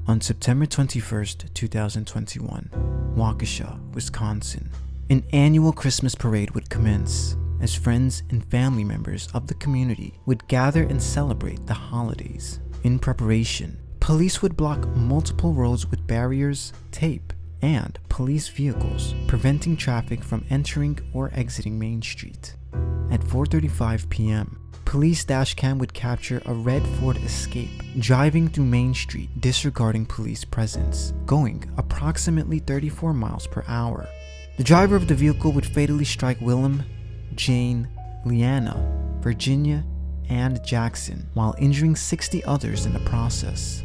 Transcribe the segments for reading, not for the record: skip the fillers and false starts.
On September 21st, 2021, Waukesha, Wisconsin, an annual Christmas parade would commence as friends and family members of the community would gather and celebrate the holidays. In preparation, police would block multiple roads with barriers, tape, and police vehicles, preventing traffic from entering or exiting Main Street. At 4:35 p.m., police dashcam would capture a red Ford Escape driving through Main Street disregarding police presence, going approximately 34 miles per hour. The driver of the vehicle would fatally strike Willem, Jane, Leanna, Virginia, and Jackson while injuring 60 others in the process.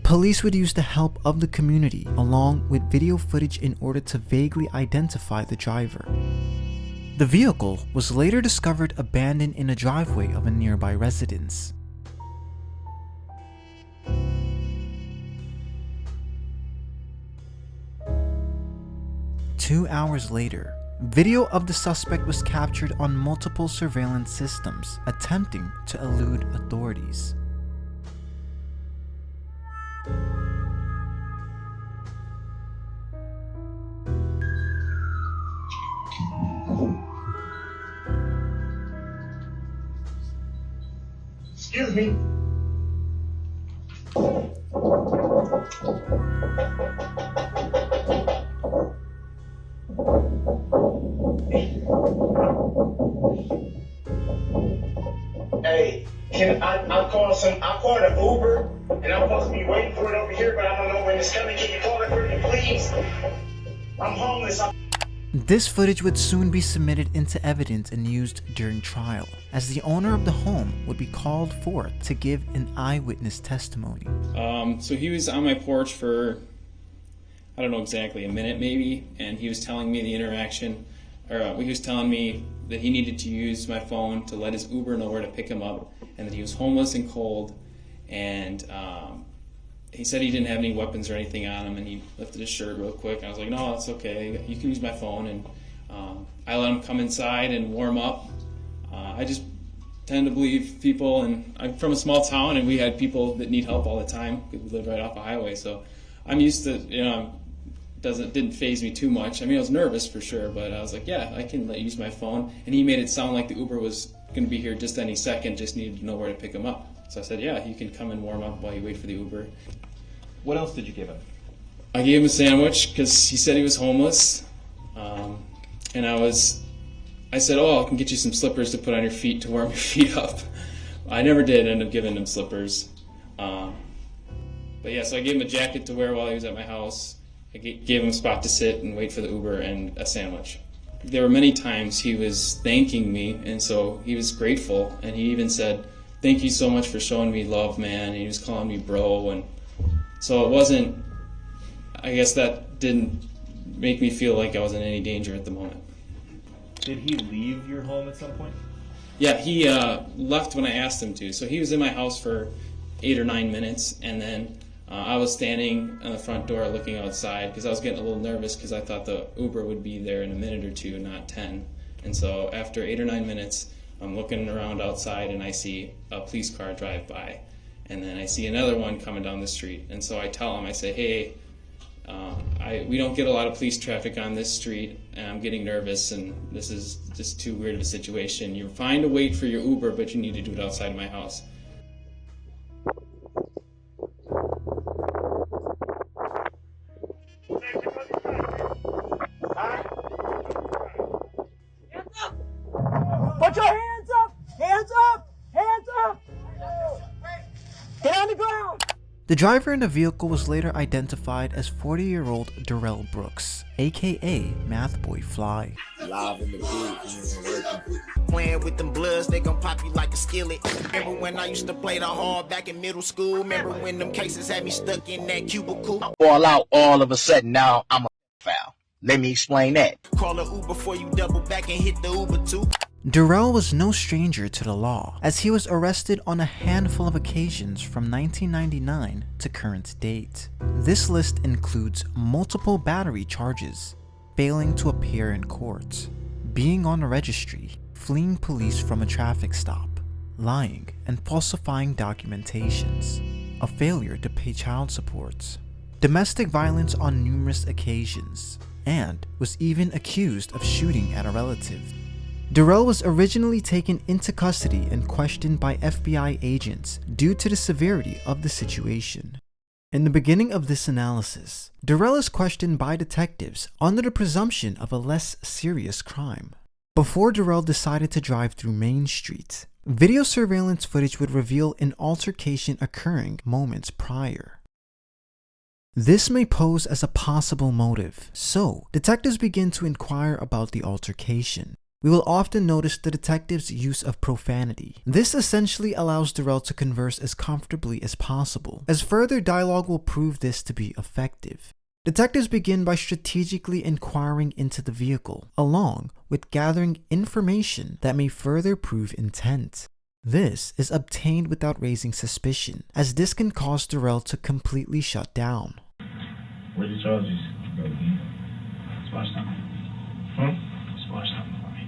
Police would use the help of the community along with video footage in order to vaguely identify the driver. The vehicle was later discovered abandoned in a driveway of a nearby residence. Two hours later, video of the suspect was captured on multiple surveillance systems, attempting to elude authorities. Excuse me. Hey, I called an Uber and I'm supposed to be waiting for it over here, but I don't know when it's coming. Can you call it for me, please? I'm homeless. This footage would soon be submitted into evidence and used during trial, as the owner of the home would be called forth to give an eyewitness testimony. So he was on my porch for, I don't know exactly, a minute maybe, and he was telling me the interaction, or he was telling me that he needed to use my phone to let his Uber know where to pick him up, and that he was homeless and cold, and he said he didn't have any weapons or anything on him, and he lifted his shirt real quick. I was like, no, it's okay, you can use my phone. And I let him come inside and warm up. I just tend to believe people, and I'm from a small town, and we had people that need help all the time because we live right off a highway. So I'm used to, didn't faze me too much. I mean, I was nervous for sure, but I was like, yeah, I can let you use my phone. And he made it sound like the Uber was going to be here just any second, just needed to know where to pick him up. So I said, yeah, you can come and warm up while you wait for the Uber. What else did you give him? I gave him a sandwich because he said he was homeless. And I said, oh, I can get you some slippers to put on your feet to warm your feet up. I never did end up giving him slippers. But yeah, so I gave him a jacket to wear while he was at my house. I gave him a spot to sit and wait for the Uber and a sandwich. There were many times he was thanking me, and so he was grateful. And he even said, thank you so much for showing me love, man. And he was calling me bro. And so it wasn't, I guess that didn't make me feel like I was in any danger at the moment. Did he leave your home at some point? Yeah, he left when I asked him to. So he was in my house for 8 or 9 minutes, and then I was standing on the front door looking outside because I was getting a little nervous because I thought the Uber would be there in a minute or two, not 10. And so after 8 or 9 minutes, I'm looking around outside and I see a police car drive by. And then I see another one coming down the street. And so I tell him, I say, hey, we don't get a lot of police traffic on this street, and I'm getting nervous, and this is just too weird of a situation. You're fine to wait for your Uber, but you need to do it outside of my house. Put your hands up! Hands up! Hands up! Get on the ground! The driver in the vehicle was later identified as 40-year-old Darrell Brooks, aka MathBoi Fly. Live in the booth, playing with them bloods, they gon' pop you like a skillet. Remember when I used to play the hard back in middle school? Remember when them cases had me stuck in that cubicle? Fall out all of a sudden, now I'm a foul. Let me explain that. Call a Uber before you double back and hit the Uber too. Darrell was no stranger to the law, as he was arrested on a handful of occasions from 1999 to current date. This list includes multiple battery charges, failing to appear in court, being on a registry, fleeing police from a traffic stop, lying and falsifying documentations, a failure to pay child support, domestic violence on numerous occasions, and was even accused of shooting at a relative. Darrell was originally taken into custody and questioned by FBI agents due to the severity of the situation. In the beginning of this analysis, Darrell is questioned by detectives under the presumption of a less serious crime. Before Darrell decided to drive through Main Street, video surveillance footage would reveal an altercation occurring moments prior. This may pose as a possible motive, so detectives begin to inquire about the altercation. We will often notice the detective's use of profanity. This essentially allows Darrell to converse as comfortably as possible, as further dialogue will prove this to be effective. Detectives begin by strategically inquiring into the vehicle, along with gathering information that may further prove intent. This is obtained without raising suspicion, as this can cause Darrell to completely shut down. Where the charges go again? Squash something. Squash something for me.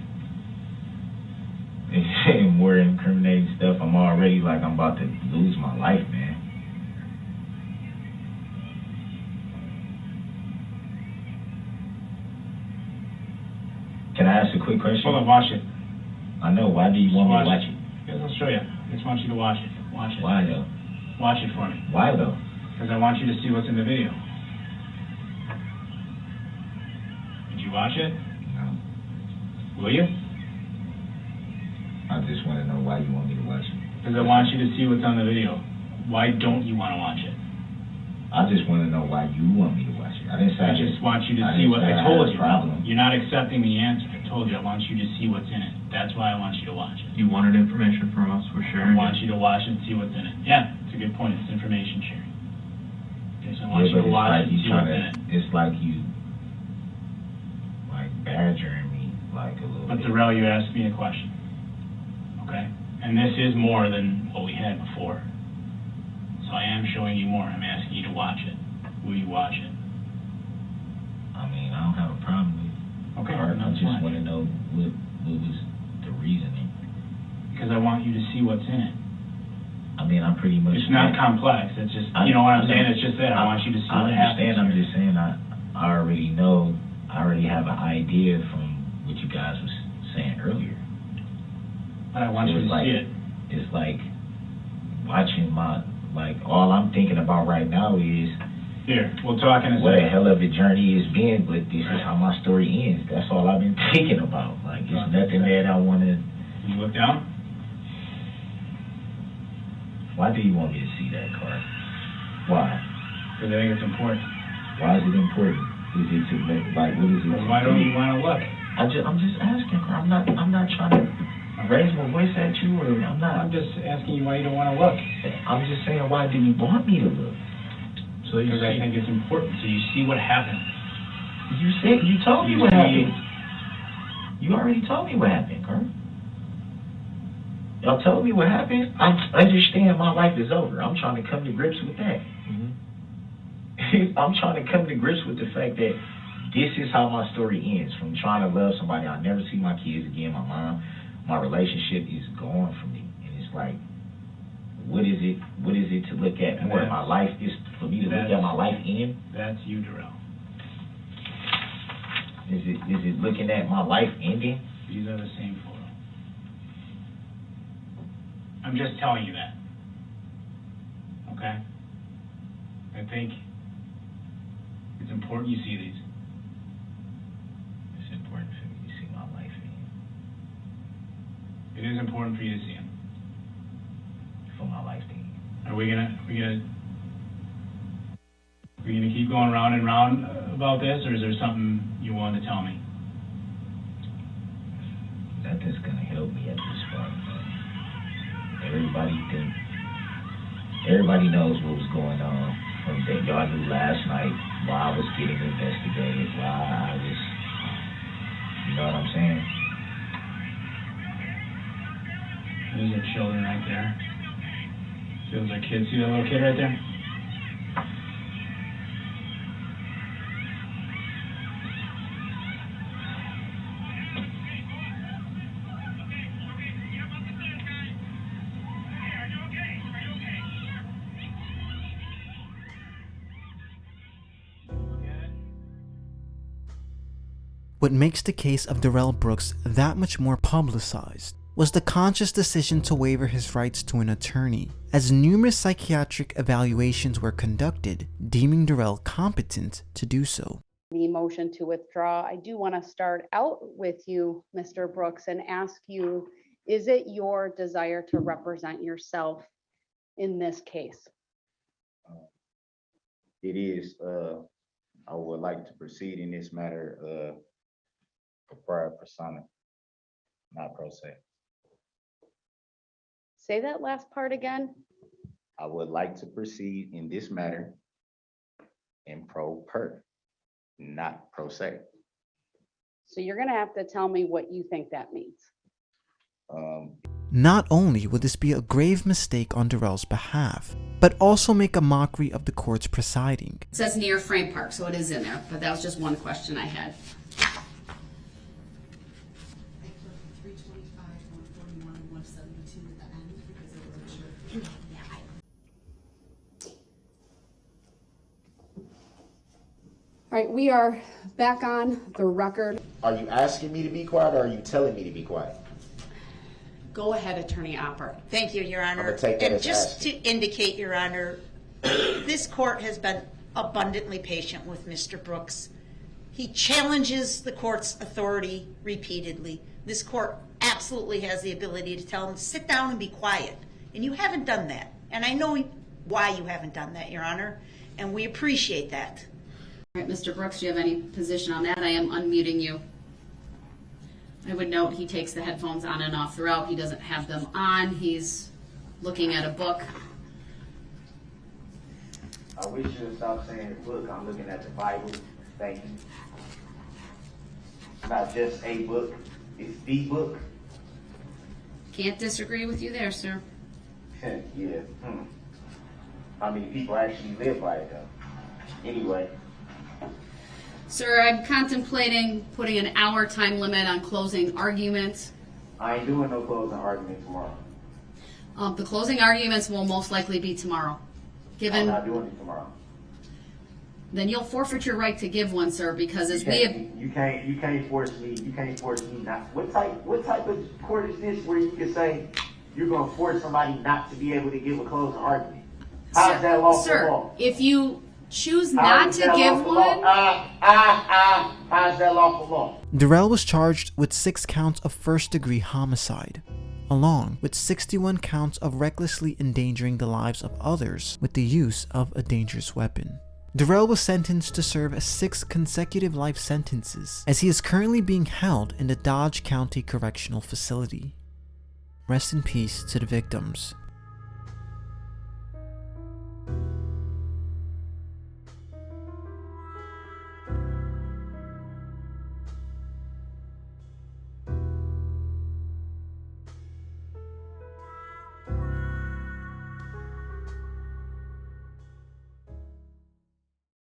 It's saying more incriminating stuff. I'm already like I'm about to lose my life, man. Can I ask a quick question? Hold on, watch it. I know. Why do you want me to watch it? Because I'll show you. I just want you to watch it. Watch it. Why though? Watch it for me. Why though? Because I want you to see what's in the video. Did you watch it? No. Will you? I just want to know why you want me to watch it. Because I want you to see what's on the video. Why don't you want to watch it? I just want to know why you want me to watch it. I didn't say I just want you to see what I told you. Problem. You're not accepting the answer. I told you I want you to see what's in it. That's why I want you to watch it. You wanted information from us, we're I sharing want it. you to watch it and see what's in it. Yeah, it's a good point. It's information sharing. Okay, so I want you to watch it and see what's in it. It's like you like badgering me like a little But bit. Darrell, you asked me a question. Okay? And this is more than what we had before. So I am showing you more. I'm asking you to watch it. Will you watch it? I mean, I don't have a problem with it. Okay, I that's just fine. want to know what was the reasoning. Because I want you to see what's in it. I mean, I'm pretty much. It's not complex. It's just, you know what I'm saying? It's just that. I want you to see I what understand. happens. I'm just saying I already know. I already have an idea from what you guys was saying earlier. But I want So you to it's like, see it. It's like watching all I'm thinking about right now is Here, we'll talk in a what a second. hell of a journey it's been, but this is how my story ends. That's all I've been thinking about. Like, it's nothing that I want to. Can you look down? Why do you want me to see that card? Why? Because I think it's important. Why is it important? Is it to make, like, what is it? Well, why don't you want to look? I'm just asking. I'm not trying to raise my voice at you, or I'm not. I'm just asking you why you don't want to look. I'm just saying, why do you want me to look? So you Because I see, think it's important. So you see what happened. you told me You what see- happened. You already told me what happened, Kurt. Y'all told me what happened. I understand my life is over. I'm trying to come to grips with that. I'm trying to come to grips with the fact that this is how my story ends. From trying to love somebody, I'll never see my kids again. My mom, my relationship is gone from me, and it's like, what is it? What is it to look at And more? that's- My life is for me to look at my life end. That's you, Darrell. Is it looking at my life ending? These are the same photo. I'm just telling you that. Okay? I think it's important you see these. It's important for me to see my life end. It is important for you to see them. For my life to end. Are we gonna keep going round and round about this, or is there something you want to tell me? Nothing's gonna help me at this point. Everybody knows what was going on from that y'all knew last night, why I was getting investigated, why I was, you know what I'm saying? Those are children right there. See, those are kids. See that little kid right there? What makes the case of Darrell Brooks that much more publicized was the conscious decision to waiver his rights to an attorney, as numerous psychiatric evaluations were conducted, deeming Darrell competent to do so. The motion to withdraw, I do want to start out with you, Mr. Brooks, and ask you, is it your desire to represent yourself in this case? It is, I would like to proceed in this matter, for prior persona, not pro se. Say that last part again. I would like to proceed in this matter in pro per, not pro se. So you're going to have to tell me what you think that means. Not only would this be a grave mistake on Darrell's behalf, but also make a mockery of the court's presiding. It says near Frame Park, so it is in there, but that was just one question I had. All right, we are back on the record. Are you asking me to be quiet or are you telling me to be quiet? Go ahead, Attorney Opper. Thank you, Your Honor. I'm gonna take that And as just asked. to indicate, Your Honor, this court has been abundantly patient with Mr. Brooks. He challenges the court's authority repeatedly. This court absolutely has the ability to tell him, sit down and be quiet. And you haven't done that. And I know why you haven't done that, Your Honor, and we appreciate that. All right, Mr. Brooks, do you have any position on that? I am unmuting you. I would note he takes the headphones on and off throughout. He doesn't have them on. He's looking at a book. I wish you would stop saying, look, I'm looking at the Bible. Thank you. It's not just a book, it's the book. Can't disagree with you there, sir. Yeah. How many people actually live by it though? Anyway. Sir, I'm contemplating putting an hour time limit on closing arguments. I ain't doing no closing argument tomorrow. The closing arguments will most likely be tomorrow. I'm not doing it tomorrow. Then you'll forfeit your right to give one, sir, because as we have... You can't force me not. What type of court is this where you can say you're gonna force somebody not to be able to give a closing argument? How's that lawful Sir, law? if you choose not to give one... How's that lawful law? Darrell was charged with 6 counts of first-degree homicide, along with 61 counts of recklessly endangering the lives of others with the use of a dangerous weapon. Darrell was sentenced to serve 6 consecutive life sentences, as he is currently being held in the Dodge County Correctional Facility. Rest in peace to the victims.